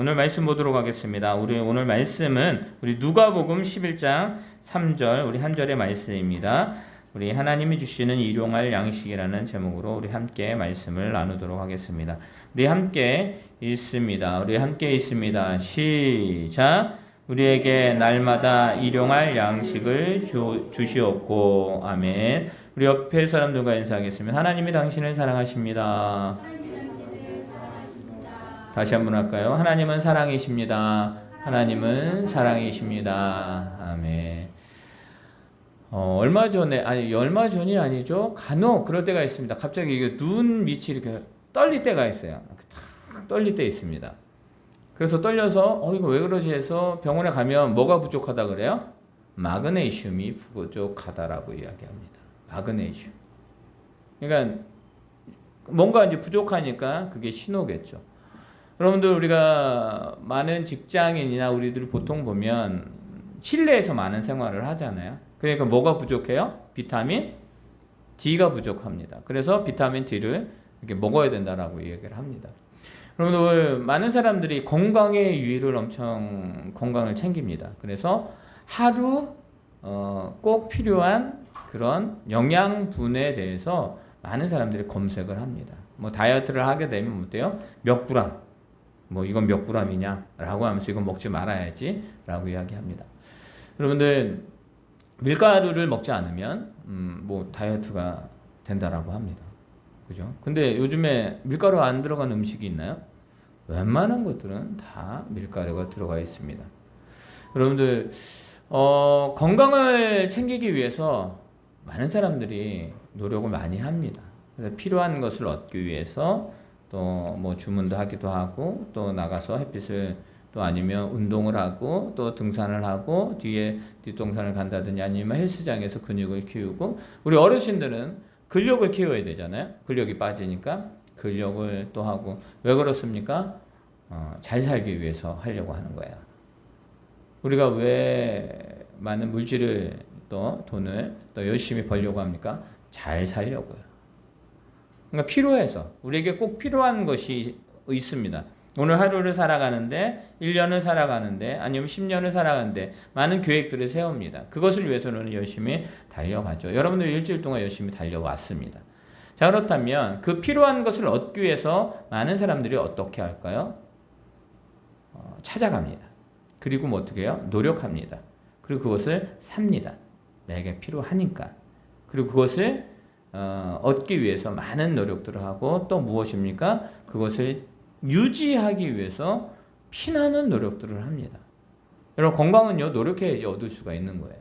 오늘 말씀 보도록 하겠습니다. 우리 오늘 말씀은 우리 누가복음 11장 3절 우리 한 절의 말씀입니다. 우리 하나님이 주시는 일용할 양식이라는 제목으로 우리 함께 말씀을 나누도록 하겠습니다. 우리 함께 읽습니다. 우리 함께 읽습니다. 시작. 우리에게 날마다 일용할 양식을 주시옵고. 아멘. 우리 옆에 사람들과 인사하겠습니다. 하나님이 당신을 사랑하십니다. 다시 한번 할까요? 하나님은 사랑이십니다. 하나님은 사랑이십니다. 아멘. 얼마 전이 아니죠. 간혹 그럴 때가 있습니다. 갑자기 이게 눈 밑이 이렇게 떨릴 때가 있어요. 탁 떨릴 때 있습니다. 그래서 떨려서 이거 왜 그러지 해서 병원에 가면 뭐가 부족하다 그래요? 마그네슘이 부족하다라고 이야기합니다. 마그네슘. 그러니까 뭔가 이제 부족하니까 그게 신호겠죠. 여러분들 우리가 많은 직장인이나 우리들 보통 보면 실내에서 많은 생활을 하잖아요. 그러니까 뭐가 부족해요? 비타민 D가 부족합니다. 그래서 비타민 D를 이렇게 먹어야 된다라고 얘기를 합니다. 여러분들 많은 사람들이 건강의 유의를 엄청 건강을 챙깁니다. 그래서 하루 꼭 필요한 그런 영양분에 대해서 많은 사람들이 검색을 합니다. 뭐 다이어트를 하게 되면 어때요? 몇 그램, 이건 몇 그램이냐 라고 하면서 이건 먹지 말아야지 라고 이야기합니다. 여러분들 밀가루를 먹지 않으면 다이어트가 된다라고 합니다. 그죠? 근데 요즘에 밀가루 안 들어간 음식이 있나요? 웬만한 것들은 다 밀가루가 들어가 있습니다. 여러분들 건강을 챙기기 위해서 많은 사람들이 노력을 많이 합니다. 그래서 필요한 것을 얻기 위해서 또 주문도 하기도 하고 또 나가서 햇빛을 또 아니면 운동을 하고 또 등산을 하고 뒤에 뒷동산을 간다든지 아니면 헬스장에서 근육을 키우고 우리 어르신들은 근력을 키워야 되잖아요. 근력이 빠지니까 근력을 또 하고 왜 그렇습니까? 잘 살기 위해서 하려고 하는 거예요. 우리가 왜 많은 물질을 또 돈을 또 열심히 벌려고 합니까? 잘 살려고요. 그러니까 필요해서 우리에게 꼭 필요한 것이 있습니다. 오늘 하루를 살아가는데 1년을 살아가는데 아니면 10년을 살아가는데 많은 계획들을 세웁니다. 그것을 위해서는 열심히 달려가죠. 여러분들 일주일 동안 열심히 달려왔습니다. 자, 그렇다면 그 필요한 것을 얻기 위해서 많은 사람들이 어떻게 할까요? 찾아갑니다. 그리고 어떻게 해요? 노력합니다. 그리고 그것을 삽니다. 내게 필요하니까. 그리고 그것을 얻기 위해서 많은 노력들을 하고 또 무엇입니까? 그것을 유지하기 위해서 피나는 노력들을 합니다. 여러분 건강은요 노력해야지 얻을 수가 있는 거예요.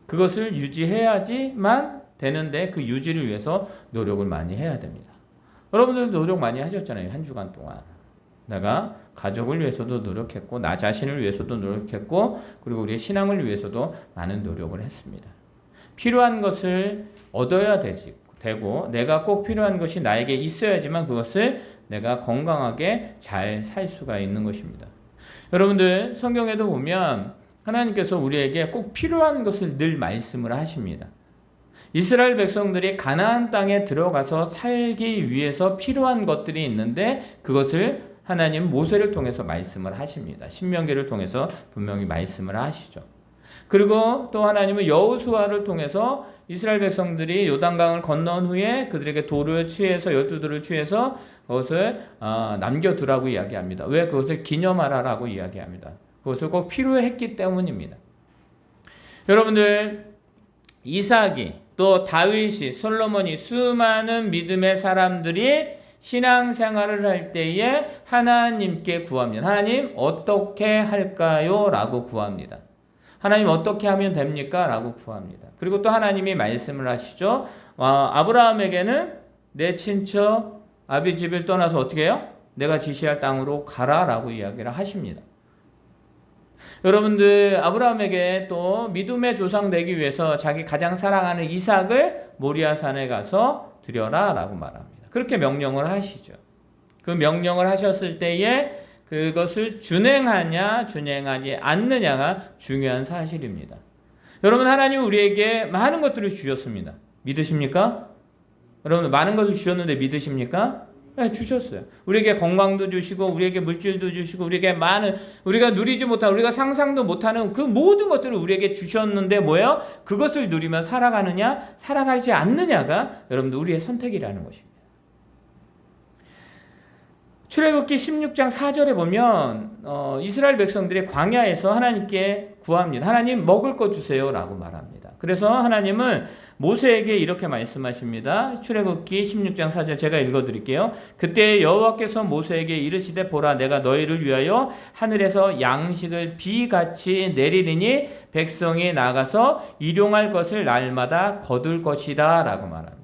그것을 유지해야지만 되는데 그 유지를 위해서 노력을 많이 해야 됩니다. 여러분들 노력 많이 하셨잖아요. 한 주간 동안. 내가 가족을 위해서도 노력했고 나 자신을 위해서도 노력했고 그리고 우리의 신앙을 위해서도 많은 노력을 했습니다. 필요한 것을 얻어야 되고 내가 꼭 필요한 것이 나에게 있어야지만 그것을 내가 건강하게 잘 살 수가 있는 것입니다. 여러분들 성경에도 보면 하나님께서 우리에게 꼭 필요한 것을 늘 말씀을 하십니다. 이스라엘 백성들이 가나안 땅에 들어가서 살기 위해서 필요한 것들이 있는데 그것을 하나님 모세를 통해서 말씀을 하십니다. 신명기를 통해서 분명히 말씀을 하시죠. 그리고 또 하나님은 여호수아를 통해서 이스라엘 백성들이 요단강을 건넌 후에 그들에게 돌을 취해서 12돌을 취해서 그것을 남겨두라고 이야기합니다. 왜? 그것을 기념하라라고 이야기합니다. 그것을 꼭 필요했기 때문입니다. 여러분들 이삭이 또 다윗이 솔로몬이 수많은 믿음의 사람들이 신앙생활을 할 때에 하나님께 구합니다. 하나님 어떻게 할까요? 라고 구합니다. 하나님 어떻게 하면 됩니까? 라고 구합니다. 그리고 또 하나님이 말씀을 하시죠. 아브라함에게는 내 친척 아비 집을 떠나서 어떻게 해요? 내가 지시할 땅으로 가라 라고 이야기를 하십니다. 여러분들 아브라함에게 또 믿음의 조상 되기 위해서 자기 가장 사랑하는 이삭을 모리아산에 가서 드려라 라고 말합니다. 그렇게 명령을 하시죠. 그 명령을 하셨을 때에 그것을 준행하냐 준행하지 않느냐가 중요한 사실입니다. 여러분 하나님 우리에게 많은 것들을 주셨습니다. 믿으십니까? 여러분 많은 것을 주셨는데 믿으십니까? 네, 주셨어요. 우리에게 건강도 주시고 우리에게 물질도 주시고 우리에게 많은 우리가 누리지 못한 우리가 상상도 못하는 그 모든 것들을 우리에게 주셨는데 뭐예요? 그것을 누리며 살아가느냐 살아가지 않느냐가 여러분들 우리의 선택이라는 것입니다. 출애굽기 16장 4절에 보면 이스라엘 백성들이 광야에서 하나님께 구합니다. 하나님 먹을 거 주세요 라고 말합니다. 그래서 하나님은 모세에게 이렇게 말씀하십니다. 출애굽기 16장 4절 제가 읽어드릴게요. 그때 여호와께서 모세에게 이르시되 보라 내가 너희를 위하여 하늘에서 양식을 비같이 내리리니 백성이 나가서 일용할 것을 날마다 거둘 것이다 라고 말합니다.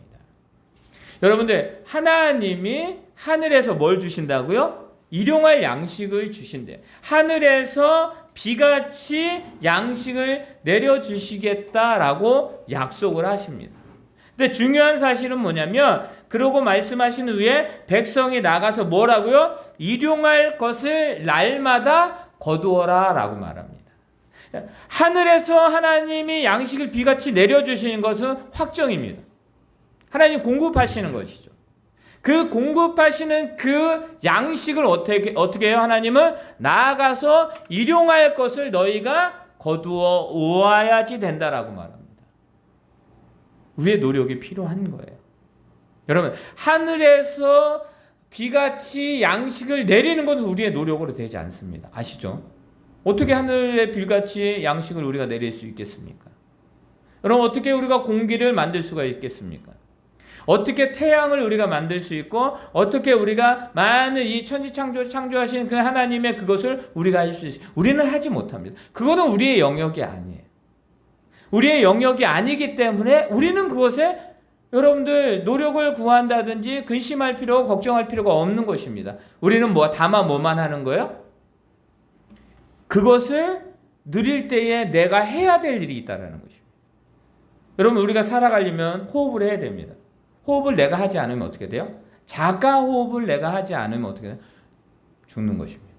여러분들 하나님이 하늘에서 뭘 주신다고요? 일용할 양식을 주신대요. 하늘에서 비같이 양식을 내려주시겠다라고 약속을 하십니다. 근데 중요한 사실은 뭐냐면 그러고 말씀하신 후에 백성이 나가서 뭐라고요? 일용할 것을 날마다 거두어라 라고 말합니다. 하늘에서 하나님이 양식을 비같이 내려주시는 것은 확정입니다. 하나님 공급하시는 것이죠. 그 공급하시는 그 양식을 어떻게 해요? 하나님은 나아가서 일용할 것을 너희가 거두어 오아야지 된다라고 말합니다. 우리의 노력이 필요한 거예요. 여러분 하늘에서 비같이 양식을 내리는 것은 우리의 노력으로 되지 않습니다. 아시죠? 어떻게 하늘의 비같이 양식을 우리가 내릴 수 있겠습니까? 여러분 어떻게 우리가 공기를 만들 수가 있겠습니까? 어떻게 태양을 우리가 만들 수 있고 어떻게 우리가 많은 이 창조하신 그 하나님의 그것을 우리가 할 수 있어요. 우리는 하지 못합니다. 그거는 우리의 영역이 아니에요. 우리의 영역이 아니기 때문에 우리는 그것에 여러분들 노력을 구한다든지 근심할 필요, 걱정할 필요가 없는 것입니다. 우리는 다만 뭐만 하는 거예요? 그것을 누릴 때에 내가 해야 될 일이 있다는 것입니다. 여러분 우리가 살아가려면 호흡을 해야 됩니다. 호흡을 내가 하지 않으면 어떻게 돼요? 자가 호흡을 내가 하지 않으면 어떻게 돼요? 죽는 것입니다.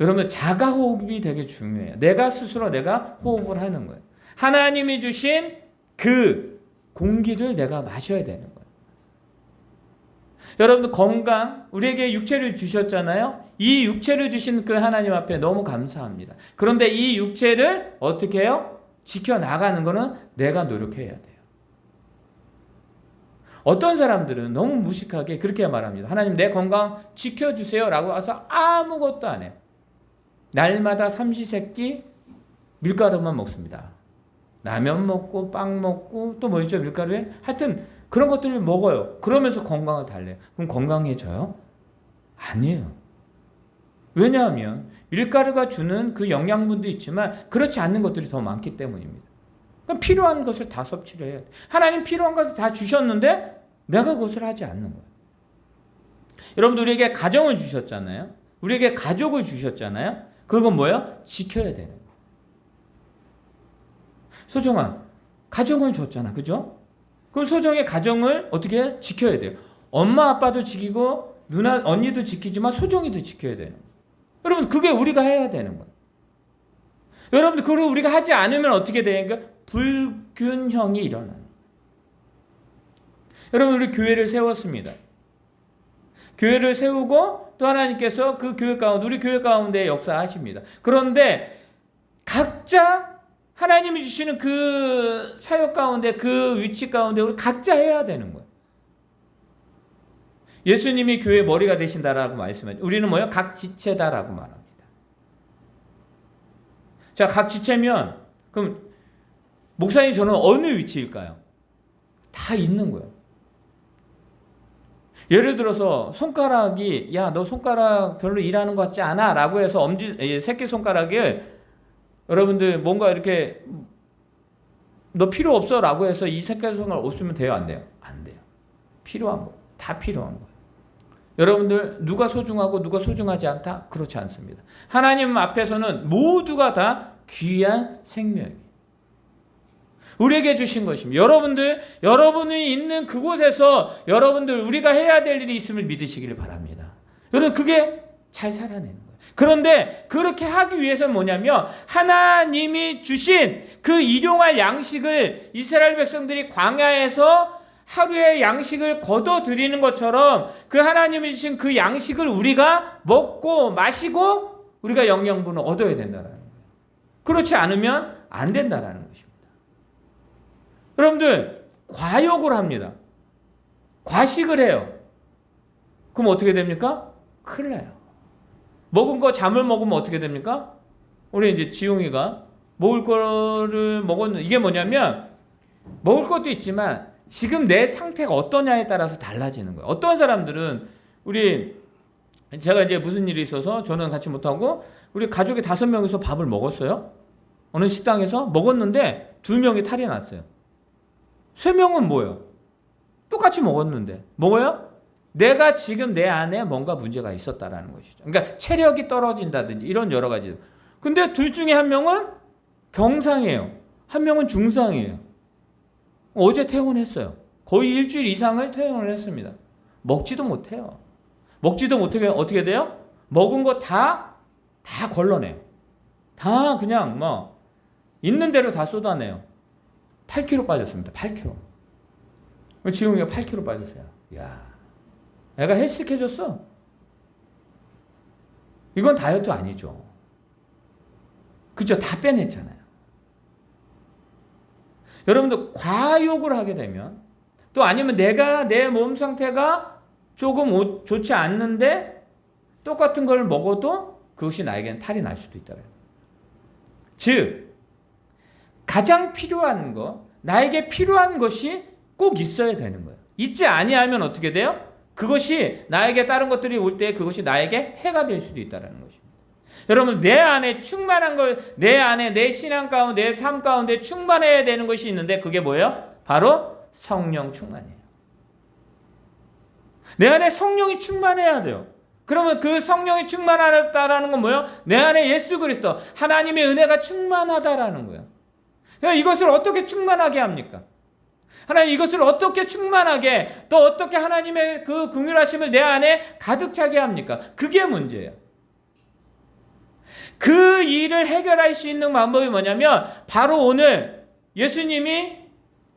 여러분 자가 호흡이 되게 중요해요. 내가 스스로 내가 호흡을 하는 거예요. 하나님이 주신 그 공기를 내가 마셔야 되는 거예요. 여러분들 건강, 우리에게 육체를 주셨잖아요. 이 육체를 주신 그 하나님 앞에 너무 감사합니다. 그런데 이 육체를 어떻게 해요? 지켜나가는 거는 내가 노력해야 돼요. 어떤 사람들은 너무 무식하게 그렇게 말합니다. 하나님 내 건강 지켜주세요 라고 와서 아무것도 안 해요. 날마다 삼시세끼 밀가루만 먹습니다. 라면 먹고 빵 먹고 또 뭐 있죠 밀가루에? 하여튼 그런 것들을 먹어요. 그러면서 건강을 달래요. 그럼 건강해져요? 아니에요. 왜냐하면 밀가루가 주는 그 영양분도 있지만 그렇지 않는 것들이 더 많기 때문입니다. 그럼 필요한 것을 다 섭취를 해야 돼. 하나님 필요한 것을 다 주셨는데 내가 그것을 하지 않는 거예요. 여러분들 우리에게 가정을 주셨잖아요. 우리에게 가족을 주셨잖아요. 그건 뭐예요? 지켜야 되는 거예요. 소정아, 가정을 줬잖아. 그죠? 그럼 소정의 가정을 어떻게 해? 지켜야 돼요. 엄마 아빠도 지키고 누나 언니도 지키지만 소정이도 지켜야 되는 거예요. 여러분 그게 우리가 해야 되는 거예요. 여러분들 그걸 우리가 하지 않으면 어떻게 되는가? 불균형이 일어나는 거예요. 여러분 우리 교회를 세웠습니다. 교회를 세우고 또 하나님께서 그 교회 가운데 우리 교회 가운데 역사하십니다. 그런데 각자 하나님이 주시는 그 사역 가운데 그 위치 가운데 우리 각자 해야 되는 거예요. 예수님이 교회의 머리가 되신다라고 말씀하죠. 우리는 뭐예요? 각 지체다라고 말합니다. 자, 각 지체면 그럼 목사님 저는 어느 위치일까요? 다 있는 거예요. 예를 들어서 손가락이 야, 너 손가락 별로 일하는 것 같지 않아? 라고 해서 새끼손가락을 여러분들 뭔가 이렇게 너 필요 없어 라고 해서 이 새끼손가락 없으면 돼요? 안 돼요? 안 돼요. 필요한 거. 다 필요한 거예요. 여러분들 누가 소중하고 누가 소중하지 않다? 그렇지 않습니다. 하나님 앞에서는 모두가 다 귀한 생명이에요. 우리에게 주신 것입니다. 여러분이 있는 그곳에서 여러분들 우리가 해야 될 일이 있음을 믿으시기를 바랍니다. 여러분 그게 잘 살아내는 거예요. 그런데 그렇게 하기 위해서는 뭐냐면 하나님이 주신 그 일용할 양식을 이스라엘 백성들이 광야에서 하루의 양식을 거둬 드리는 것처럼 그 하나님이 주신 그 양식을 우리가 먹고 마시고 우리가 영양분을 얻어야 된다라는 거예요. 그렇지 않으면 안 된다라는 것입니다. 여러분들 과욕을 합니다. 과식을 해요. 그럼 어떻게 됩니까? 큰일 나요. 먹은 거 잠을 먹으면 어떻게 됩니까? 우리 이제 지용이가 먹을 거를 먹었는데 이게 뭐냐면 먹을 것도 있지만 지금 내 상태가 어떠냐에 따라서 달라지는 거예요. 어떤 사람들은 제가 이제 무슨 일이 있어서 저는 같이 못하고 우리 가족이 5명이서 밥을 먹었어요. 어느 식당에서 먹었는데 2명이 탈이 났어요. 3명은 뭐예요? 똑같이 먹었는데 뭐예요? 내가 지금 내 안에 뭔가 문제가 있었다라는 것이죠. 그러니까 체력이 떨어진다든지 이런 여러 가지. 근데 둘 중에 한 명은 경상이에요. 한 명은 중상이에요. 어제 퇴원했어요. 거의 일주일 이상을 퇴원을 했습니다. 먹지도 못해요. 먹지도 못하게 어떻게 돼요? 먹은 거 다 걸러내요. 다 그냥 뭐 있는 대로 다 쏟아내요. 8kg 빠졌습니다. 8kg. 지용이가 8kg 빠졌어요. 야, 애가 헬스케졌어. 이건 다이어트 아니죠. 그죠? 다 빼냈잖아요. 여러분들 과욕을 하게 되면 또 아니면 내가 내 몸 상태가 조금 좋지 않는데 똑같은 걸 먹어도 그것이 나에게는 탈이 날 수도 있다. 즉 가장 필요한 거, 나에게 필요한 것이 꼭 있어야 되는 거예요. 있지 아니하면 어떻게 돼요? 그것이 나에게 다른 것들이 올 때 그것이 나에게 해가 될 수도 있다는 것입니다. 여러분 내 안에 충만한 걸, 내 안에 내 신앙 가운데 내 삶 가운데 충만해야 되는 것이 있는데 그게 뭐예요? 바로 성령 충만이에요. 내 안에 성령이 충만해야 돼요. 그러면 그 성령이 충만하다라는 건 뭐예요? 내 안에 예수 그리스도 하나님의 은혜가 충만하다라는 거예요. 그러니까 이것을 어떻게 충만하게 합니까? 하나님 이것을 어떻게 충만하게 또 어떻게 하나님의 그 긍휼하심을 내 안에 가득 차게 합니까? 그게 문제예요. 그 일을 해결할 수 있는 방법이 뭐냐면 바로 오늘 예수님이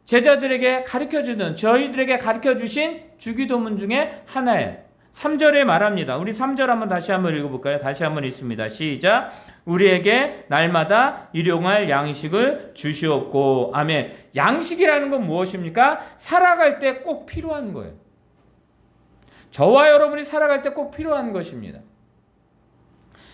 제자들에게 가르쳐주는 저희들에게 가르쳐주신 주기도문 중에 하나예요. 3절에 말합니다. 우리 3절 한번 다시 한번 읽어볼까요? 다시 한번 읽습니다. 시작. 우리에게 날마다 일용할 양식을 주시옵고. 아멘. 양식이라는 건 무엇입니까? 살아갈 때 꼭 필요한 거예요. 저와 여러분이 살아갈 때 꼭 필요한 것입니다.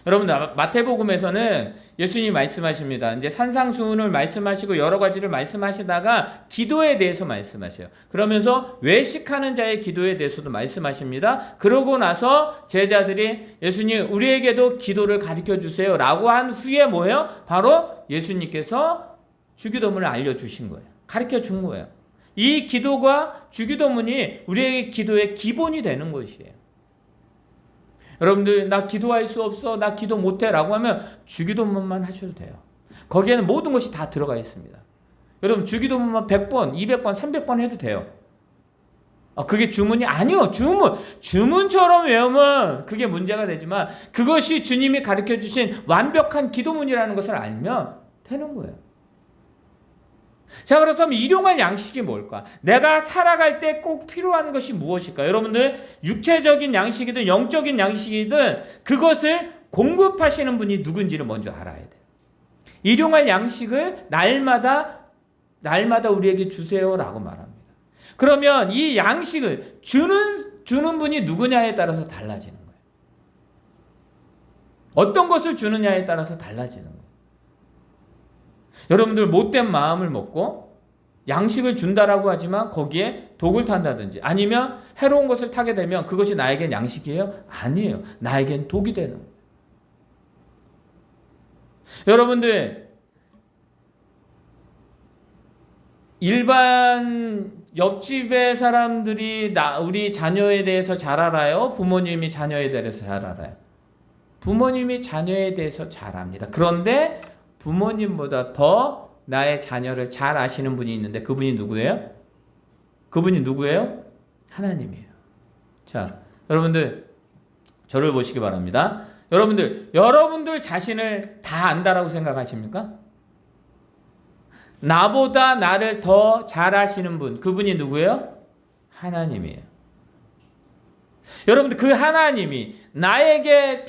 여러분들 마태복음에서는 예수님이 말씀하십니다. 이제 산상수훈을 말씀하시고 여러 가지를 말씀하시다가 기도에 대해서 말씀하셔요. 그러면서 외식하는 자의 기도에 대해서도 말씀하십니다. 그러고 나서 제자들이 예수님 우리에게도 기도를 가르쳐 주세요 라고 한 후에 뭐예요? 바로 예수님께서 주기도문을 알려주신 거예요. 가르쳐 준 거예요. 이 기도가 주기도문이 우리에게 기도의 기본이 되는 것이에요. 여러분들 나 기도할 수 없어, 나 기도 못해 라고 하면 주기도문만 하셔도 돼요. 거기에는 모든 것이 다 들어가 있습니다. 여러분 주기도문만 100번, 200번, 300번 해도 돼요. 그게 주문이 아니요. 주문처럼 외우면 그게 문제가 되지만 그것이 주님이 가르쳐주신 완벽한 기도문이라는 것을 알면 되는 거예요. 자, 그렇다면 일용할 양식이 뭘까? 내가 살아갈 때 꼭 필요한 것이 무엇일까? 여러분들 육체적인 양식이든 영적인 양식이든 그것을 공급하시는 분이 누군지를 먼저 알아야 돼요. 일용할 양식을 날마다 우리에게 주세요라고 말합니다. 그러면 이 양식을 주는 분이 누구냐에 따라서 달라지는 거예요. 어떤 것을 주느냐에 따라서 달라지는 거예요. 여러분들 못된 마음을 먹고 양식을 준다라고 하지만 거기에 독을 탄다든지 아니면 해로운 것을 타게 되면 그것이 나에겐 양식이에요? 아니에요. 나에겐 독이 되는 거예요. 여러분들 일반 옆집의 사람들이 우리 자녀에 대해서 잘 알아요? 부모님이 자녀에 대해서 잘 알아요? 부모님이 자녀에 대해서 잘 압니다. 그런데 부모님보다 더 나의 자녀를 잘 아시는 분이 있는데 그분이 누구예요? 그분이 누구예요? 하나님이에요. 자, 여러분들 저를 보시기 바랍니다. 여러분들 자신을 다 안다라고 생각하십니까? 나보다 나를 더 잘 아시는 분, 그분이 누구예요? 하나님이에요. 여러분들 그 하나님이 나에게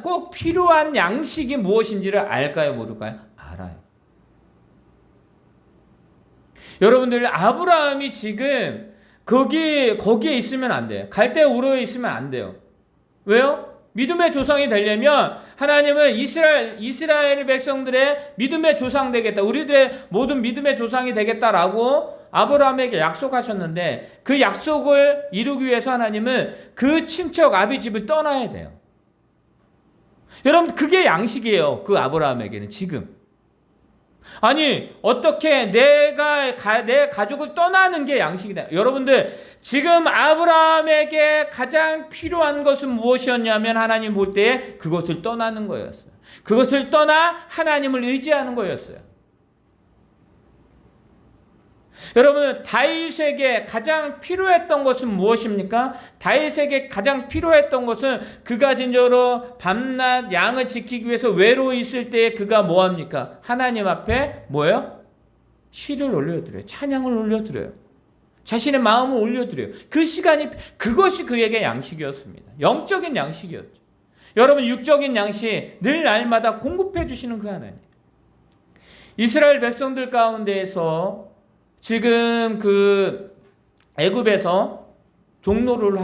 꼭 필요한 양식이 무엇인지를 알까요? 모를까요? 알아요. 여러분들 아브라함이 지금 거기에 있으면 안 돼요. 갈대 우르에 있으면 안 돼요. 왜요? 믿음의 조상이 되려면 하나님은 이스라엘 백성들의 믿음의 조상 되겠다. 우리들의 모든 믿음의 조상이 되겠다라고 아브라함에게 약속하셨는데 그 약속을 이루기 위해서 하나님은 그 친척 아비 집을 떠나야 돼요. 여러분 그게 양식이에요. 그 아브라함에게는 지금. 아니 어떻게 내 가족을 떠나는 게 양식이다. 여러분들 지금 아브라함에게 가장 필요한 것은 무엇이었냐면 하나님 볼 때에 그것을 떠나는 거였어요. 그것을 떠나 하나님을 의지하는 거였어요. 여러분 다윗에게 가장 필요했던 것은 무엇입니까? 다윗에게 가장 필요했던 것은 그가 진정으로 밤낮 양을 지키기 위해서 외로워 있을 때에 그가 뭐합니까? 하나님 앞에 뭐예요? 시를 올려드려요. 찬양을 올려드려요. 자신의 마음을 올려드려요. 그 시간이 그것이 그에게 양식이었습니다. 영적인 양식이었죠. 여러분 육적인 양식 늘 날마다 공급해 주시는 그 하나님. 이스라엘 백성들 가운데에서 지금 그 애굽에서 종로를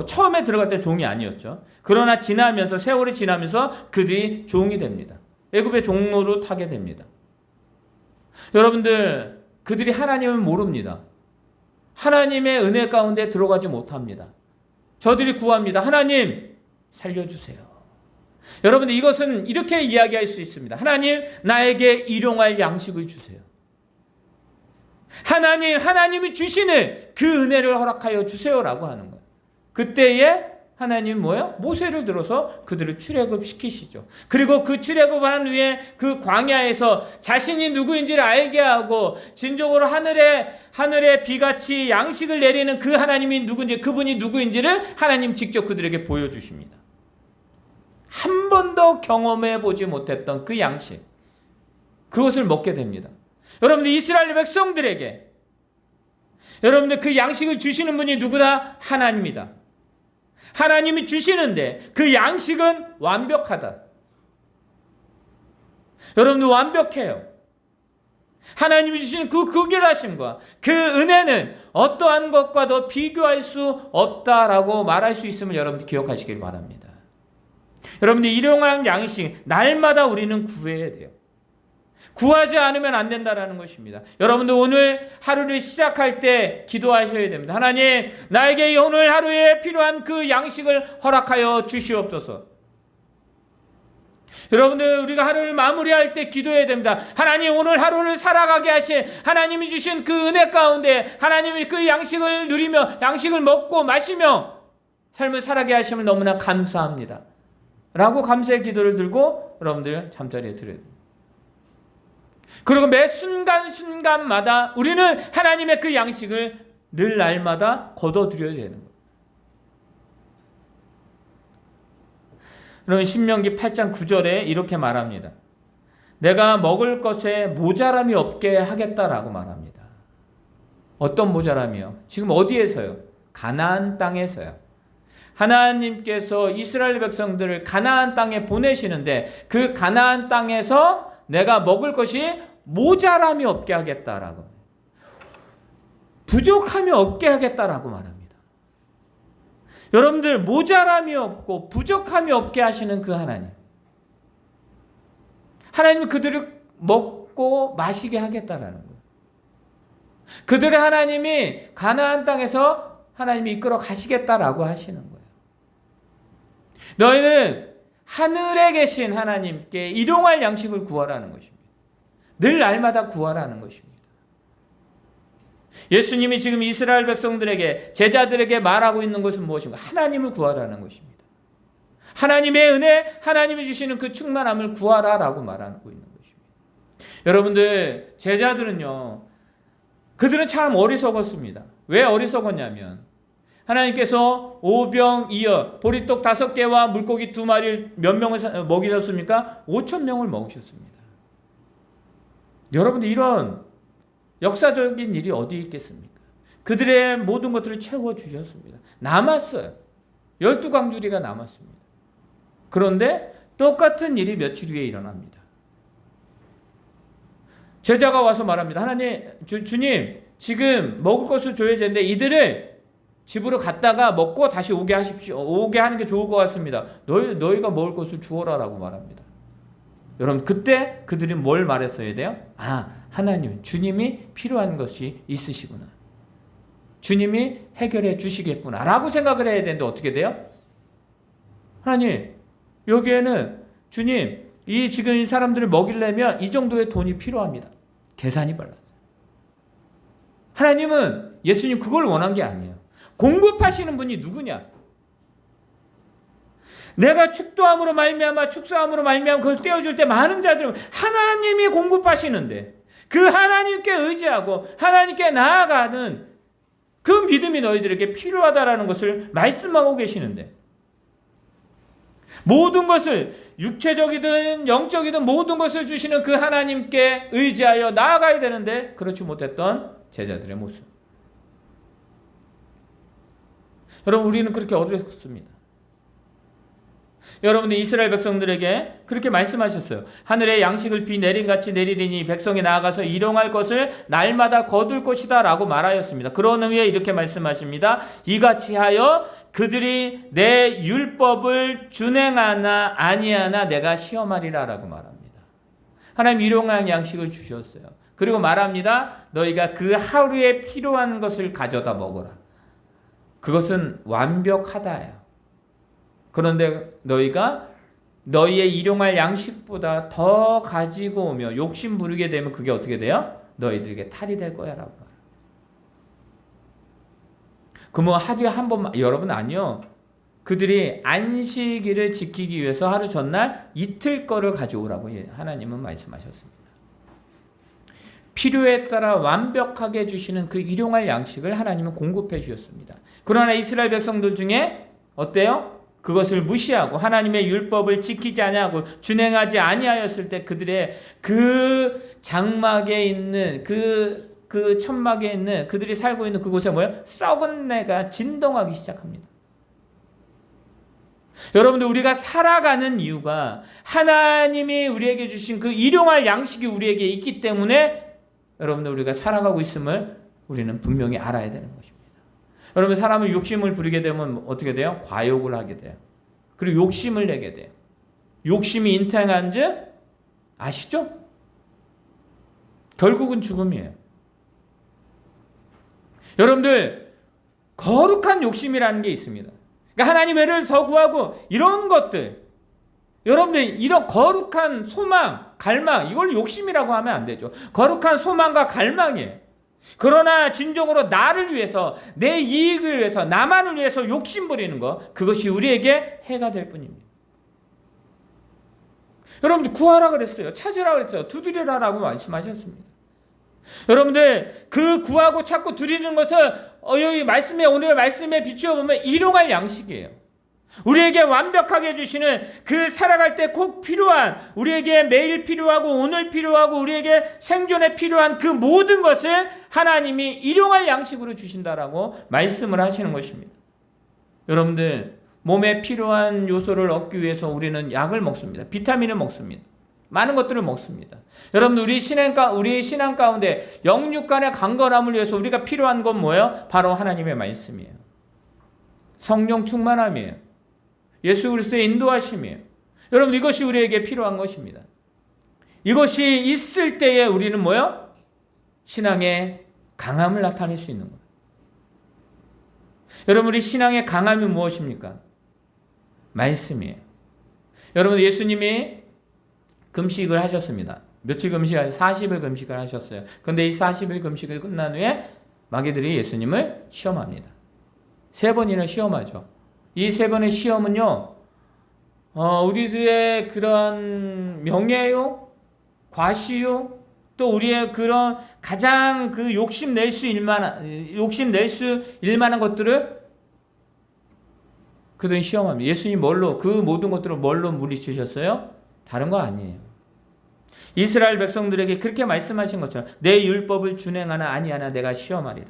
처음에 들어갈 때 종이 아니었죠. 그러나 세월이 지나면서 그들이 종이 됩니다. 애굽의 종로를 타게 됩니다. 여러분들 그들이 하나님을 모릅니다. 하나님의 은혜 가운데 들어가지 못합니다. 저들이 구합니다. 하나님 살려주세요. 여러분들 이것은 이렇게 이야기할 수 있습니다. 하나님 나에게 일용할 양식을 주세요. 하나님이 주시는 그 은혜를 허락하여 주세요라고 하는 거예요. 그때에 하나님 뭐예요? 모세를 들어서 그들을 출애굽시키시죠. 그리고 그 출애굽한 후에 그 광야에서 자신이 누구인지를 알게 하고 진정으로 하늘에 비같이 양식을 내리는 그 하나님이 누구인지 그분이 누구인지를 하나님 직접 그들에게 보여주십니다. 한 번도 경험해 보지 못했던 그 양식 그것을 먹게 됩니다. 여러분들 이스라엘 백성들에게 여러분들 그 양식을 주시는 분이 누구다? 하나님이다. 하나님이 주시는데 그 양식은 완벽하다. 여러분들 완벽해요. 하나님이 주시는 그 극률하심과 그 은혜는 어떠한 것과도 비교할 수 없다라고 말할 수 있음을 여러분들 기억하시길 바랍니다. 여러분들 일용할 양식 날마다 우리는 구해야 돼요. 구하지 않으면 안 된다라는 것입니다. 여러분들 오늘 하루를 시작할 때 기도하셔야 됩니다. 하나님 나에게 오늘 하루에 필요한 그 양식을 허락하여 주시옵소서. 여러분들 우리가 하루를 마무리할 때 기도해야 됩니다. 하나님 오늘 하루를 살아가게 하신 하나님이 주신 그 은혜 가운데 하나님이 그 양식을 누리며 양식을 먹고 마시며 삶을 살아가게 하심을 너무나 감사합니다. 라고 감사의 기도를 들고 여러분들 잠자리에 들어야 됩니다. 그리고 매 순간순간마다 우리는 하나님의 그 양식을 늘 날마다 거둬들여야 되는 거예요. 여러분 신명기 8장 9절에 이렇게 말합니다. 내가 먹을 것에 모자람이 없게 하겠다라고 말합니다. 어떤 모자람이요? 지금 어디에서요? 가나안 땅에서요. 하나님께서 이스라엘 백성들을 가나안 땅에 보내시는데 그 가나안 땅에서 내가 먹을 것이 모자람이 없게 하겠다라고 부족함이 없게 하겠다라고 말합니다. 여러분들 모자람이 없고 부족함이 없게 하시는 그 하나님은 그들을 먹고 마시게 하겠다라는 거예요. 그들의 하나님이 가나안 땅에서 하나님이 이끌어 가시겠다라고 하시는 거예요. 너희는 하늘에 계신 하나님께 일용할 양식을 구하라는 것입니다. 늘 날마다 구하라는 것입니다. 예수님이 지금 이스라엘 백성들에게 제자들에게 말하고 있는 것은 무엇인가? 하나님을 구하라는 것입니다. 하나님의 은혜, 하나님이 주시는 그 충만함을 구하라라고 말하고 있는 것입니다. 여러분들 제자들은요. 그들은 참 어리석었습니다. 왜 어리석었냐면 하나님께서 오병이어 보리떡 5개와 물고기 2마리를 몇 명을 먹이셨습니까? 5,000명을 먹으셨습니다. 여러분들 이런 역사적인 일이 어디 있겠습니까? 그들의 모든 것들을 채워주셨습니다. 남았어요. 12광주리가 남았습니다. 그런데 똑같은 일이 며칠 후에 일어납니다. 제자가 와서 말합니다. 하나님, 주님, 지금 먹을 것을 줘야 되는데 이들을 집으로 갔다가 먹고 다시 오게 하십시오. 오게 하는 게 좋을 것 같습니다. 너희가 먹을 것을 주어라라고 말합니다. 여러분, 그때 그들이 뭘 말했어야 돼요? 하나님, 주님이 필요한 것이 있으시구나. 주님이 해결해 주시겠구나 라고 생각을 해야 되는데 어떻게 돼요? 하나님, 여기에는 주님, 지금 이 사람들을 먹이려면 이 정도의 돈이 필요합니다. 계산이 빨랐어요. 하나님은, 예수님 그걸 원한 게 아니에요. 공급하시는 분이 누구냐? 내가 축도함으로 말미암아 축소함으로 말미암아 그걸 떼어줄 때 많은 자들은 하나님이 공급하시는데 그 하나님께 의지하고 하나님께 나아가는 그 믿음이 너희들에게 필요하다라는 것을 말씀하고 계시는데, 모든 것을 육체적이든 영적이든 모든 것을 주시는 그 하나님께 의지하여 나아가야 되는데 그렇지 못했던 제자들의 모습. 여러분, 우리는 그렇게 어두웠습니다. 여러분들 이스라엘 백성들에게 그렇게 말씀하셨어요. 하늘의 양식을 비 내림같이 내리리니 백성이 나아가서 일용할 것을 날마다 거둘 것이다 라고 말하였습니다. 그런 후에 이렇게 말씀하십니다. 이같이 하여 그들이 내 율법을 준행하나 아니하나 내가 시험하리라 라고 말합니다. 하나님 일용할 양식을 주셨어요. 그리고 말합니다. 너희가 그 하루에 필요한 것을 가져다 먹어라. 그것은 완벽하다예요. 그런데 너희가 너희의 일용할 양식보다 더 가지고 오며 욕심 부리게 되면 그게 어떻게 돼요? 너희들에게 탈이 될 거야 라고 말해요. 그러면 하루에 한 번만, 여러분 아니요. 그들이 안식일을 지키기 위해서 하루 전날 이틀 거를 가져오라고 하나님은 말씀하셨습니다. 필요에 따라 완벽하게 주시는 그 일용할 양식을 하나님은 공급해 주셨습니다. 그러나 이스라엘 백성들 중에 어때요? 그것을 무시하고 하나님의 율법을 지키지 아니하고 준행하지 아니하였을 때 그들의 그 장막에 있는 그 천막에 있는 그들이 살고 있는 그곳에 뭐예요? 썩은 내가 진동하기 시작합니다. 여러분들, 우리가 살아가는 이유가 하나님이 우리에게 주신 그 일용할 양식이 우리에게 있기 때문에 여러분들 우리가 살아가고 있음을 우리는 분명히 알아야 되는 것입니다. 여러분, 사람은 욕심을 부리게 되면 어떻게 돼요? 과욕을 하게 돼요. 그리고 욕심을 내게 돼요. 욕심이 인탕한 즉 아시죠? 결국은 죽음이에요. 여러분들, 거룩한 욕심이라는 게 있습니다. 그러니까 하나님 외를 더 구하고 이런 것들, 여러분들 이런 거룩한 소망, 갈망, 이걸 욕심이라고 하면 안 되죠. 거룩한 소망과 갈망이에요. 그러나 진정으로 나를 위해서, 내 이익을 위해서, 나만을 위해서 욕심 부리는 것, 그것이 우리에게 해가 될 뿐입니다. 여러분들 구하라 그랬어요. 찾으라 그랬어요. 두드리라라고 말씀하셨습니다. 여러분들 그 구하고 찾고 두드리는 것은 여기 말씀에, 오늘 말씀에 비추어 보면 일용할 양식이에요. 우리에게 완벽하게 주시는 그 살아갈 때 꼭 필요한, 우리에게 매일 필요하고 오늘 필요하고 우리에게 생존에 필요한 그 모든 것을 하나님이 일용할 양식으로 주신다라고 말씀을 하시는 것입니다. 여러분들, 몸에 필요한 요소를 얻기 위해서 우리는 약을 먹습니다. 비타민을 먹습니다. 많은 것들을 먹습니다. 여러분, 우리 신앙 가운데 영육 간의 강건함을 위해서 우리가 필요한 건 뭐예요? 바로 하나님의 말씀이에요. 성령 충만함이에요. 예수 그리스도의 인도하심이에요. 여러분, 이것이 우리에게 필요한 것입니다. 이것이 있을 때에 우리는 뭐예요? 신앙의 강함을 나타낼 수 있는 거예요. 여러분, 우리 신앙의 강함이 무엇입니까? 말씀이에요. 여러분, 예수님이 금식을 하셨습니다. 며칠 금식을, 40일 금식을 하셨어요. 그런데 이 40일 금식을 끝난 후에 마귀들이 예수님을 시험합니다. 3번이나 시험하죠. 이 3번의 시험은요, 우리들의 그런 명예요, 과시요, 또 우리의 그런 가장 그 욕심낼 수 일만한 것들을 그들은 시험합니다. 예수님 뭘로, 그 모든 것들을 뭘로 물리치셨어요? 다른 거 아니에요. 이스라엘 백성들에게 그렇게 말씀하신 것처럼 내 율법을 준행하나 아니하나 내가 시험하리라.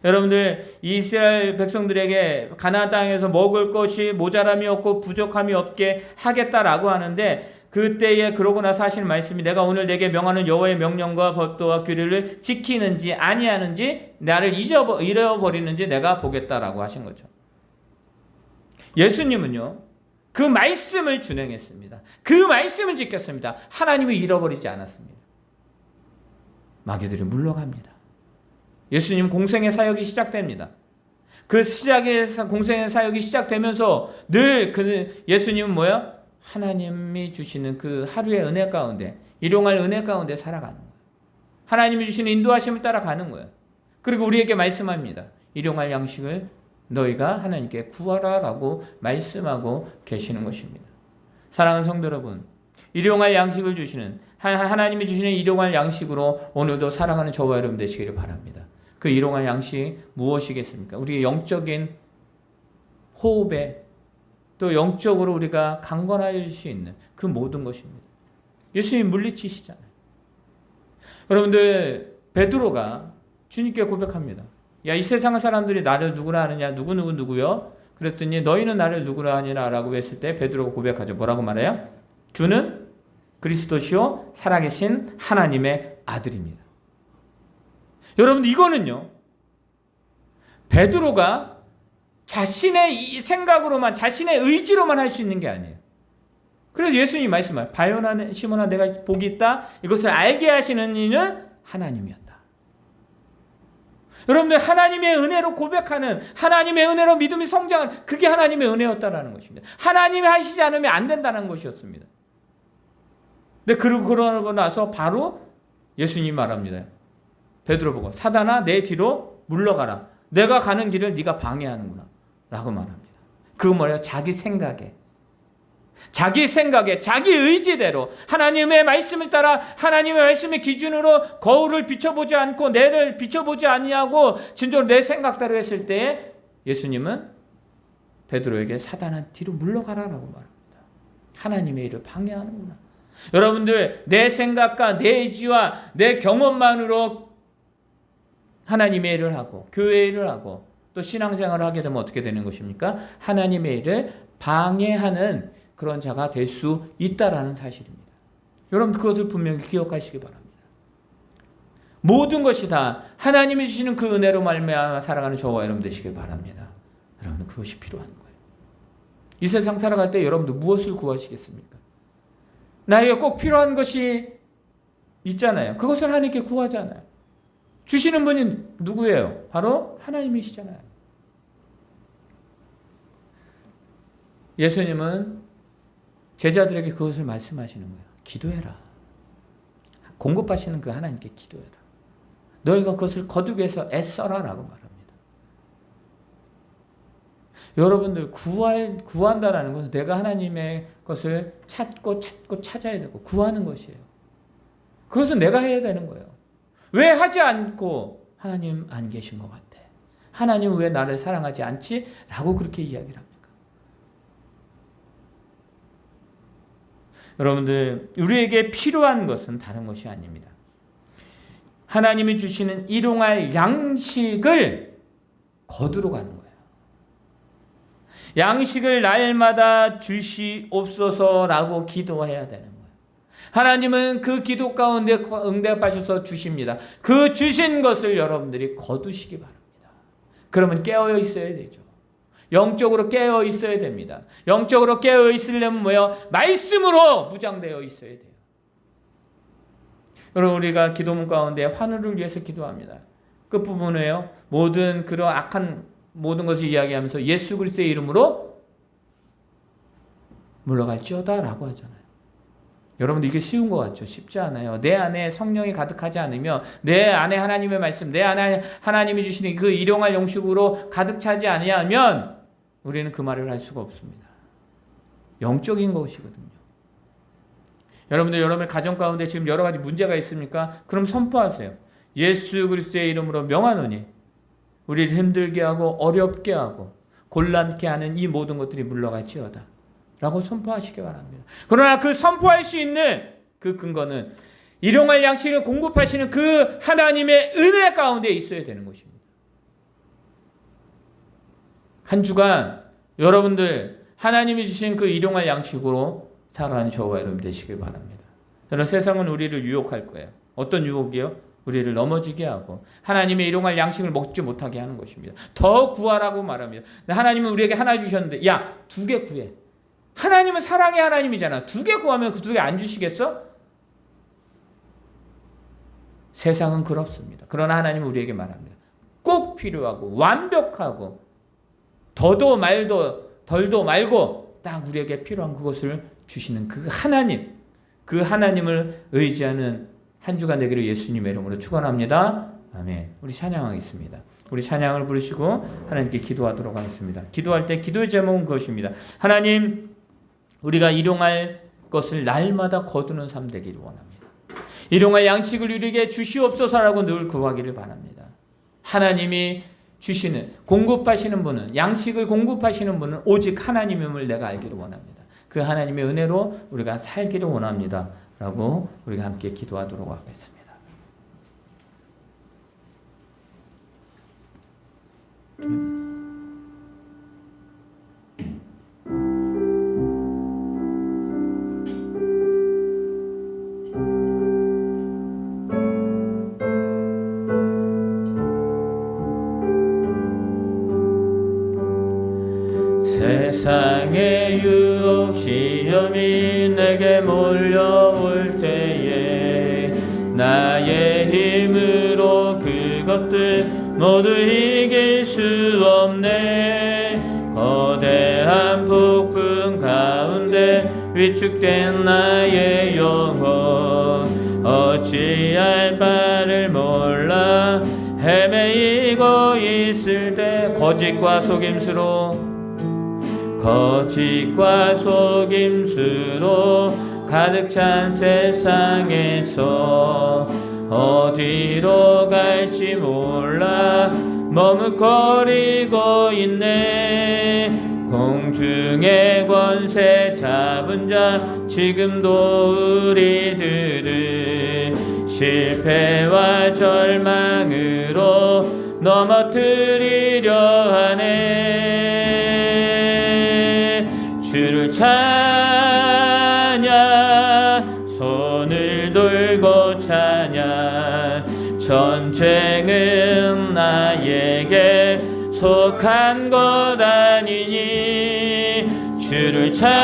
여러분들 이스라엘 백성들에게 가나안 땅에서 먹을 것이 모자람이 없고 부족함이 없게 하겠다라고 하는데 그때에 그러고 나서 하시는 말씀이 내가 오늘 내게 명하는 여호와의 명령과 법도와 규례를 지키는지 아니하는지 나를 잃어버리는지 내가 보겠다라고 하신 거죠. 예수님은요 그 말씀을 준행했습니다. 그 말씀을 지켰습니다. 하나님을 잃어버리지 않았습니다. 마귀들이 물러갑니다. 예수님 공생의 사역이 시작됩니다. 그 시작에서 공생의 사역이 시작되면서 늘 그 예수님은 뭐야? 하나님이 주시는 그 하루의 은혜 가운데 일용할 은혜 가운데 살아가는 거예요. 하나님이 주시는 인도하심을 따라가는 거예요. 그리고 우리에게 말씀합니다. 일용할 양식을 너희가 하나님께 구하라라고 말씀하고 계시는 것입니다. 사랑하는 성도 여러분, 일용할 양식을 주시는 하나님이 주시는 일용할 양식으로 오늘도 살아가는 저와 여러분 되시기를 바랍니다. 그 일용할 양식 무엇이겠습니까? 우리의 영적인 호흡에 또 영적으로 우리가 강건할 수 있는 그 모든 것입니다. 예수님 물리치시잖아요. 여러분들 베드로가 주님께 고백합니다. 야, 이 세상 사람들이 나를 누구라 하느냐? 누구요? 그랬더니 너희는 나를 누구라 하니라 라고 했을 때 베드로가 고백하죠. 뭐라고 말해요? 주는 그리스도시요 살아계신 하나님의 아들입니다. 여러분 이거는요 베드로가 자신의 생각으로만 자신의 의지로만 할 수 있는 게 아니에요. 그래서 예수님이 말씀하세요. 바요나 시몬아 내가 복이 있다. 이것을 알게 하시는 이는 하나님이었다. 여러분들 하나님의 은혜로 고백하는 하나님의 은혜로 믿음이 성장하는 그게 하나님의 은혜였다라는 것입니다. 하나님이 하시지 않으면 안 된다는 것이었습니다. 근데 그러고 나서 바로 예수님이 말합니다. 베드로 보고 사단아 내 뒤로 물러가라. 내가 가는 길을 네가 방해하는구나 라고 말합니다. 그거 뭐예요? 자기 생각에 자기 의지대로 하나님의 말씀을 따라 하나님의 말씀의 기준으로 거울을 비춰보지 않고 내를 비춰보지 아니하고 진정으로 내 생각대로 했을 때 예수님은 베드로에게 사단아 뒤로 물러가라라고 말합니다. 하나님의 일을 방해하는구나. 여러분들 내 생각과 내 의지와 내 경험만으로 하나님의 일을 하고 교회의 일을 하고 또 신앙생활을 하게 되면 어떻게 되는 것입니까? 하나님의 일을 방해하는 그런 자가 될 수 있다라는 사실입니다. 여러분 그것을 분명히 기억하시기 바랍니다. 모든 것이 다 하나님이 주시는 그 은혜로 말미암아 살아가는 저와 여러분 되시길 바랍니다. 여러분 그것이 필요한 거예요. 이 세상 살아갈 때 여러분들 무엇을 구하시겠습니까? 나에게 꼭 필요한 것이 있잖아요. 그것을 하나님께 구하잖아요. 주시는 분이 누구예요? 바로 하나님이시잖아요. 예수님은 제자들에게 그것을 말씀하시는 거예요. 기도해라. 공급하시는 그 하나님께 기도해라. 너희가 그것을 거두기 위해서 애써라 라고 말합니다. 여러분들 구한다라는 것은 내가 하나님의 것을 찾고 찾아야 되고 구하는 것이에요. 그것은 내가 해야 되는 거예요. 왜 하지 않고 하나님 안 계신 것 같아? 하나님은 왜 나를 사랑하지 않지? 라고 그렇게 이야기를 합니까? 여러분들 우리에게 필요한 것은 다른 것이 아닙니다. 하나님이 주시는 일용할 양식을 거두러 가는 거예요. 양식을 날마다 주시옵소서라고 기도해야 되는 거예요. 하나님은 그 기도 가운데 응답하셔서 주십니다. 그 주신 것을 여러분들이 거두시기 바랍니다. 그러면 깨어 있어야 되죠. 영적으로 깨어 있어야 됩니다. 영적으로 깨어 있으려면 뭐예요? 말씀으로 무장되어 있어야 돼요. 여러분 우리가 기도문 가운데 환우를 위해서 기도합니다. 끝부분에요. 모든 그런 악한 모든 것을 이야기하면서 예수 그리스도의 이름으로 물러갈지어다 라고 하잖아요. 여러분들 이게 쉬운 것 같죠? 쉽지 않아요. 내 안에 성령이 가득하지 않으며 내 안에 하나님의 말씀, 내 안에 하나님이 주시는 그 일용할 영식으로 가득 차지 아니하면 우리는 그 말을 할 수가 없습니다. 영적인 것이거든요. 여러분들 여러분의 가정 가운데 지금 여러 가지 문제가 있습니까? 그럼 선포하세요. 예수 그리스도의 이름으로 명하노니 우리를 힘들게 하고 어렵게 하고 곤란케 하는 이 모든 것들이 물러갈지어다 라고 선포하시기 바랍니다. 그러나 그 선포할 수 있는 그 근거는 일용할 양식을 공급하시는 그 하나님의 은혜 가운데 있어야 되는 것입니다. 한 주간 여러분들 하나님이 주신 그 일용할 양식으로 살아가는 저와 여러분 되시길 바랍니다. 여러분, 세상은 우리를 유혹할 거예요. 어떤 유혹이요? 우리를 넘어지게 하고 하나님의 일용할 양식을 먹지 못하게 하는 것입니다. 더 구하라고 말합니다. 하나님은 우리에게 하나 주셨는데 야, 2개 구해. 하나님은 사랑의 하나님이잖아. 2개 구하면 그 2개 안 주시겠어? 세상은 그렇습니다. 그러나 하나님은 우리에게 말합니다. 꼭 필요하고 완벽하고 더도 말도 덜도 말고 딱 우리에게 필요한 그것을 주시는 그 하나님, 그 하나님을 의지하는 한 주간 되기를 예수님의 이름으로 축원합니다. 아멘. 우리 찬양하겠습니다. 우리 찬양을 부르시고 하나님께 기도하도록 하겠습니다. 기도할 때 기도의 제목은 그것입니다. 하나님, 우리가 일용할 것을 날마다 거두는 삶 되기를 원합니다. 일용할 양식을 우리에게 주시옵소서라고 늘 구하기를 바랍니다. 하나님이 주시는, 공급하시는 분은, 양식을 공급하시는 분은 오직 하나님임을 내가 알기를 원합니다. 그 하나님의 은혜로 우리가 살기를 원합니다. 라고 우리가 함께 기도하도록 하겠습니다. 세상의 유혹 시험이 내게 몰려올 때에 나의 힘으로 그것들 모두 이길 수 없네. 거대한 폭풍 가운데 위축된 나의 영혼 어찌할 바를 몰라 헤매이고 있을 때 거짓과 속임수로 가득 찬 세상에서 어디로 갈지 몰라 머뭇거리고 있네. 공중의 권세 잡은 자 지금도 우리들을 실패와 절망으로 넘어뜨리려 하네. 주를 찬양, 손을 들고 찬양. 전쟁은 나에게 속한 것 아니니. 주를 찬양,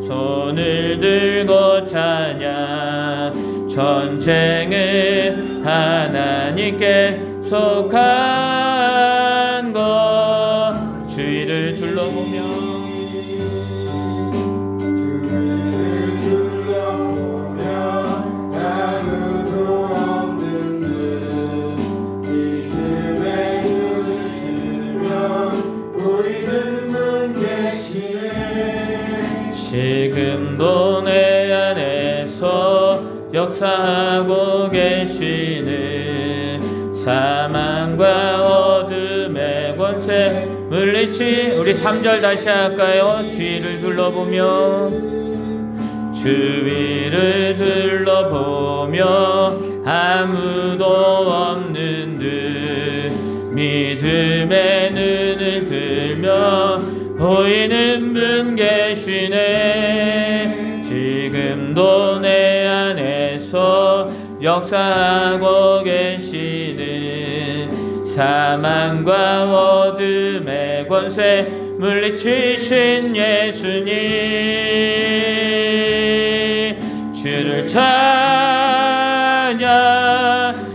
손을 들고 찬양. 전쟁은 하나님께 속한 것. 주위를 둘러보며 아무도 없는 듯 이쯤에 눈을 뜨면 보이는 분 계시네. 지금도 내 안에서 역사하고 계시는 사망과 어둠의 권세 물리치. 우리 3절 다시 할까요? 주위를 둘러보며 아무도 없는 듯 믿음의 눈을 들며 보이는 분 계시네. 지금도 내 안에서 역사하고 계시는 사망과 어둠의 권세 물리치신 예수님. 주를 찬양,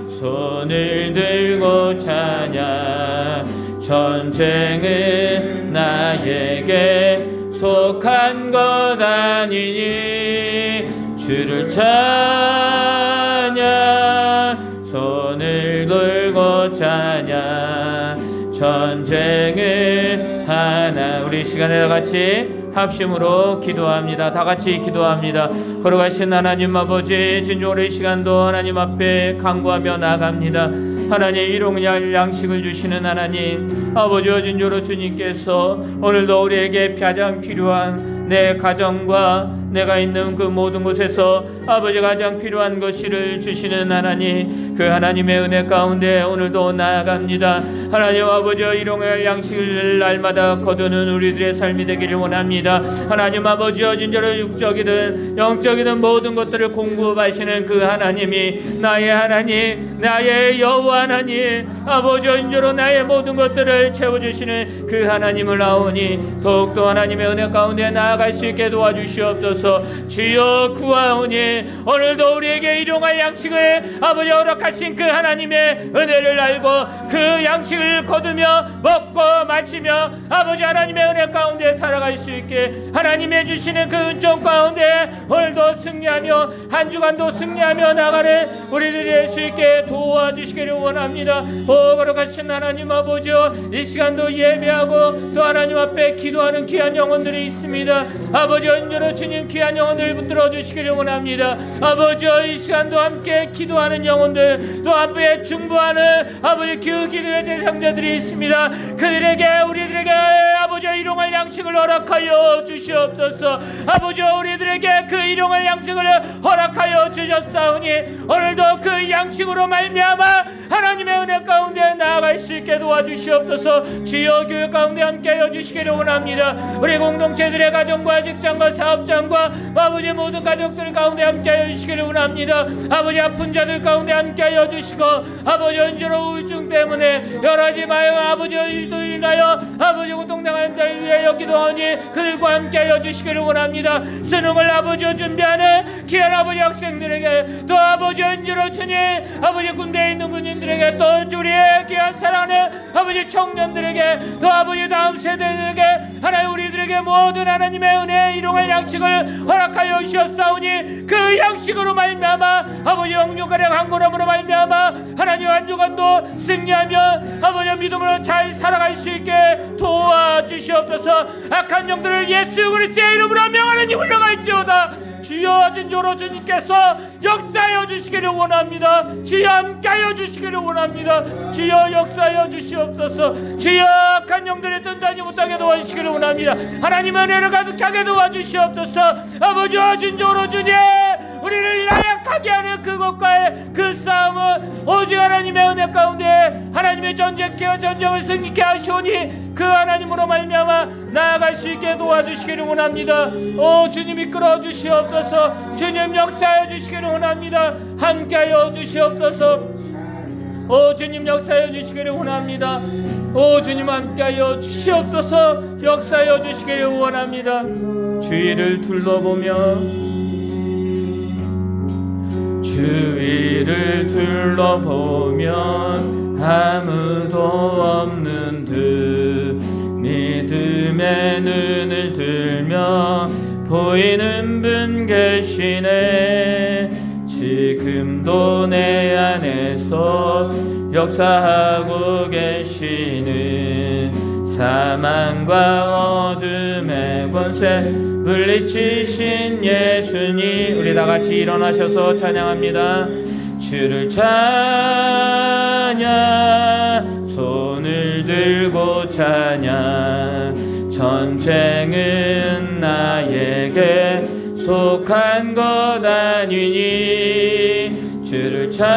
손을 들고 찬양. 전쟁은 나에게 속한 것 아니니. 주를 찬양, 손을 들고 찬양. 전쟁은 하나. 우리 시간에 다 같이 합심으로 기도합니다. 다 같이 기도합니다. 걸어가신 하나님 아버지, 진정으로 이 시간도 하나님 앞에 간구하며 나갑니다. 하나님, 일용할 양식을 주시는 하나님 아버지여, 진정으로 주님께서 오늘도 우리에게 가장 필요한 내 가정과 내가 있는 그 모든 곳에서 아버지가 가장 필요한 것을 주시는 하나님, 그 하나님의 은혜 가운데 오늘도 나아갑니다. 하나님 아버지, 일용할 양식을 날마다 거두는 우리들의 삶이 되기를 원합니다. 하나님 아버지, 진짜로 육적이든 영적이든 모든 것들을 공급하시는 그 하나님이 나의 하나님, 나의 여호와 하나님, 아버지 진짜로 나의 모든 것들을 채워주시는 그 하나님을 아오니 더욱더 하나님의 은혜 가운데 나아갈 수 있게 도와주시옵소서. 주여 구하오니 오늘도 우리에게 일용할 양식을 아버지 허락하신 그 하나님의 은혜를 알고 그 양식을 거두며 먹고 마시며 아버지 하나님의 은혜 가운데 살아갈 수 있게 하나님의 주시는 그 은총 가운데 오늘도 승리하며 한 주간도 승리하며 나가는 우리들이 될 수 있게 도와주시기를 원합니다. 거룩하신 하나님 아버지여, 이 시간도 예배하고 또 하나님 앞에 기도하는 귀한 영혼들이 있습니다. 아버지 언제로 주님 귀한 영혼들을 붙들어 주시기를 원합니다. 아버지여, 이 시간도 함께 기도하는 영혼들, 또 앞에 중보하는 아버지 그 기도의 대상자들이 있습니다. 그들에게 우리들에게 아버지 일용할 양식을 허락하여 주시옵소서. 아버지 우리들에게 그 일용할 양식을 허락하여 주셨사오니 오늘도 그 양식으로 말미암아 하나님의 은혜 가운데 나아갈 수 있게 도와주시옵소서. 주여 교회 가운데 함께하여 주시기를 원합니다. 우리 공동체들의 가정과 직장과 사업장과 아버지 모든 가족들 가운데 함께하여 주시기를 원합니다. 아버지 아픈 자들 가운데 함께하여 주시고 아버지 언제로 우울증 때문에 여러 가지 마요 아버지 일도 인하여 아버지 고통당하는 자를 위하여 기도하니 그들과 함께하여 주시기를 원합니다. 수능을 아버지 준비하는 귀한 아버지 학생들에게, 또 아버지 언제로 주님 아버지 군대에 있는 군인들에게, 또 우리의 귀한 사랑하는 아버지 청년들에게, 또 아버지 다음 세대들에게 하나님 우리들에게 모든 하나님의 은혜에 일용할 양식을 허락하여 주셨사오니 그 양식으로 말미암아 아버지 영육가량 한걸음으로 말미암아 하나님 한 주간도 승리하며 아버지 믿음으로 잘 살아갈 수 있게 도와주시옵소서. 악한 영들을 예수 그리스도의 이름으로 명하느니 물러갈지어다. 주여 진조로 주님께서 역사하여 주시기를 원합니다. 주여 함께하여 주시기를 원합니다. 주여 역사하여 주시옵소서. 주여 악한 영들이 뜬다지 못하게 도와주시기를 원합니다. 하나님의 은혜를 가득하게 도와주시옵소서. 아버지 진조로 주님 우리를 나약하게 하는 그것과의 그 싸움은 오직 하나님의 은혜 가운데 하나님의 전쟁을 승리케 하시오니 그 하나님으로 말미암아 나아갈 수 있게 도와주시기를 원합니다. 오 주님 이끌어 주시옵소서. 주님 역사하여 주시기를 원합니다. 함께하여 주시옵소서. 오 주님 역사하여 주시기를 원합니다. 오 주님 함께하여 주시옵소서. 역사하여 주시기를 원합니다. 주위를 둘러보며 주위를 둘러보면 아무도 없는 듯 믿음의 눈을 들며 보이는 분 계시네. 지금도 내 안에서 역사하고 계시는 사망과 어둠의 권세 물리치신 예수님, 우리 다같이 일어나셔서 찬양합니다. 주를 찬양, 손을 들고 찬양. 전쟁은 나에게 속한 것 아니니 주를 찬양,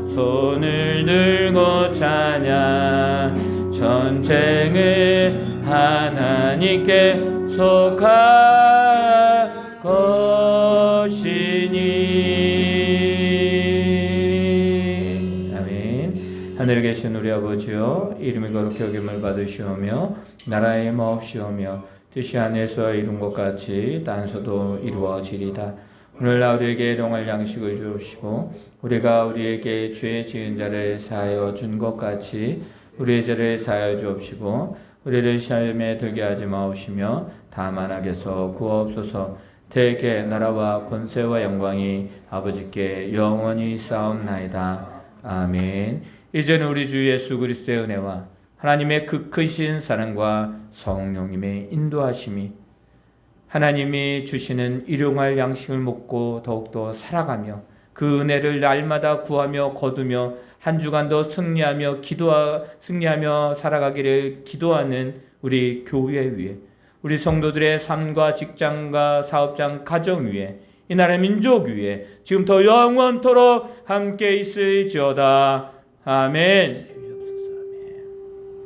손을 들고 찬양. 전쟁은 하나님께 속한 것이니. 아멘. 하늘에 계신 우리 아버지여, 이름이 거룩히 여김을 받으시오며 나라의 마옵시오며 뜻이 하늘에서 이룬 것 같이 땅에서도 이루어지리다. 오늘날 우리에게 일용할 양식을 주옵시고 우리가 우리에게 죄 지은 자를 사하여 준 것 같이 우리의 죄를 사하여 주옵시고 우리를 시험에 들게 하지 마옵시며 다만 악에서 구하옵소서. 대개 나라와 권세와 영광이 아버지께 영원히 쌓옵나이다. 아멘. 이제는 우리 주 예수 그리스도의 은혜와 하나님의 그 크신 사랑과 성령님의 인도하심이 하나님이 주시는 일용할 양식을 먹고 더욱더 살아가며 그 은혜를 날마다 구하며 거두며 한 주간도 승리하며 살아가기를 기도하는 우리 교회 위에, 우리 성도들의 삶과 직장과 사업장, 가정 위에 이 나라의 민족 위에 지금부터 영원토록 함께 있을지어다. 아멘.